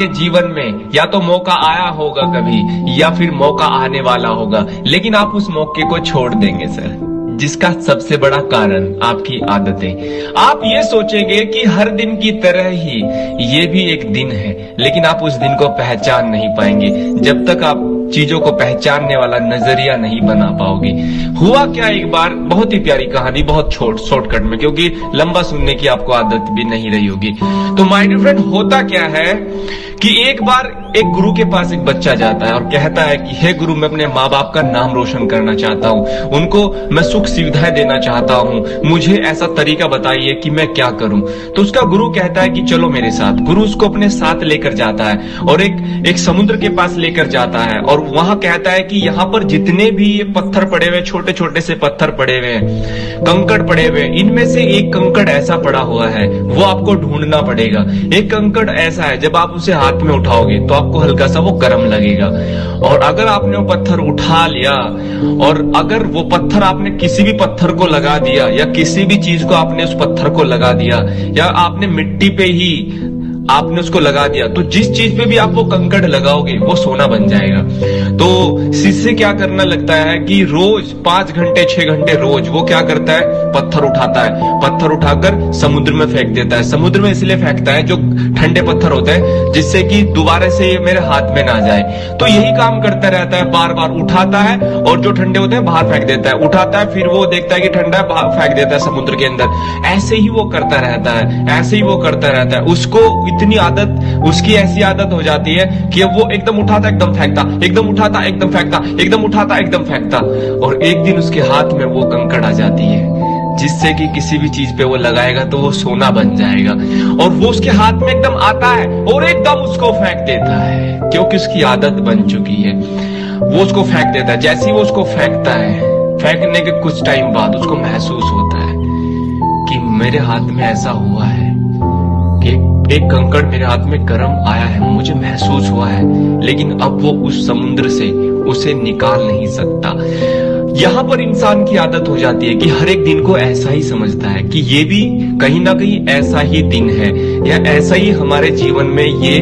के जीवन में या तो मौका आया होगा कभी या फिर मौका आने वाला होगा, लेकिन आप उस मौके को छोड़ देंगे सर, जिसका सबसे बड़ा कारण आपकी आदतें। आप ये सोचेंगे कि हर दिन की तरह ही ये भी एक दिन है, लेकिन आप उस दिन को पहचान नहीं पाएंगे जब तक आप चीजों को पहचानने वाला नजरिया नहीं बना पाओगे। हुआ क्या, एक बार, बहुत ही प्यारी कहानी, बहुत शॉर्टकट में, क्योंकि लंबा सुनने की आपको आदत भी नहीं रही होगी। तो माय डियर फ्रेंड, होता क्या है कि एक बार एक गुरु के पास एक बच्चा जाता है और कहता है कि हे गुरु, मैं अपने माँ बाप का नाम रोशन करना चाहता हूँ, उनको मैं सुख सुविधाएं देना चाहता हूँ, मुझे ऐसा तरीका बताइए कि मैं क्या करूं। तो उसका गुरु कहता है कि चलो मेरे साथ। गुरु उसको अपने साथ लेकर जाता है और एक समुद्र के पास लेकर जाता है और वहां कहता है कि यहाँ पर जितने भी ये पत्थर पड़े हुए, छोटे छोटे से पत्थर पड़े हुए हैं, कंकड़ पड़े हुए, इनमें से एक कंकड़ ऐसा पड़ा हुआ है, वो आपको ढूंढना पड़ेगा। एक कंकड़ ऐसा है, जब आप उसे हाथ में उठाओगे तो आपको हल्का सा वो गर्म लगेगा, और अगर आपने वो पत्थर उठा लिया और अगर वो पत्थर आपने किसी भी पत्थर को लगा दिया या किसी भी चीज को आपने उस पत्थर को लगा दिया या आपने मिट्टी पे ही आपने उसको लगा दिया, तो जिस चीज पे भी आप वो कंकड़ लगाओगे वो सोना बन जाएगा। तो शिष्य क्या करना लगता है कि रोज 5 घंटे 6 घंटे रोज वो क्या करता है, पत्थर उठाता है, पत्थर उठाकर समुद्र में फेंक देता है। समुद्र में इसलिए फेंकता है जो ठंडे पत्थर होते हैं, जिससे कि दोबारा से ये मेरे हाथ में ना जाए। तो यही काम करता रहता है, बार बार उठाता है और जो ठंडे होते हैं बाहर फेंक देता है, उठाता है, फिर वो देखता है कि ठंडा है, बाहर फेंक देता है समुद्र के अंदर। ऐसे ही वो करता रहता है, ऐसे ही वो करता रहता है। उसको इतनी आदत, उसकी ऐसी आदत हो जाती है कि अब वो एकदम उठाता एकदम फेंकता, एकदम उठाता एकदम फेंकता, एकदम उठाता एकदम फेंकता, और एक दिन उसके हाथ में वो कंकड़ आ जाती है, जिससे कि किसी भी चीज पे वो लगाएगा तो वो सोना बन जाएगा। और वो उसके हाथ में एकदम आता है और एकदम उसको फेंक देता है, क्योंकि उसकी आदत बन चुकी है। वो उसको फेंक देता है। जैसे ही वो उसको फेंकता है, फेंकने के कुछ टाइम बाद उसको महसूस होता है कि मेरे हाथ में ऐसा हुआ है कि एक कंकड़ मेरे हाथ में गर्म आया है, मुझे महसूस हुआ है, लेकिन अब वो उस समुद्र से उसे निकाल नहीं सकता। यहाँ पर इंसान की आदत हो जाती है कि हर एक दिन को ऐसा ही समझता है कि ये भी कहीं ना कहीं ऐसा ही दिन है, या ऐसा ही हमारे जीवन में ये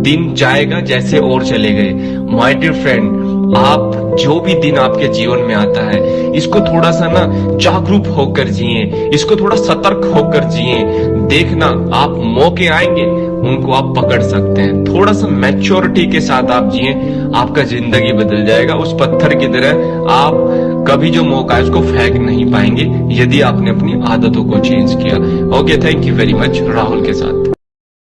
दिन जाएगा जैसे और चले गए। माय डियर फ्रेंड, आप जो भी दिन आपके जीवन में आता है, इसको थोड़ा सा ना जागरूक होकर जिए, इसको थोड़ा सतर्क होकर जिए। देखना, आप मौके आएंगे, उनको आप पकड़ सकते हैं। थोड़ा सा मैच्योरिटी के साथ आप जिए, आपका जिंदगी बदल जाएगा। उस पत्थर की तरह आप कभी जो मौका है उसको फेंक नहीं पाएंगे, यदि आपने अपनी आदतों को चेंज किया। Okay, thank you very much. Rahul के साथ।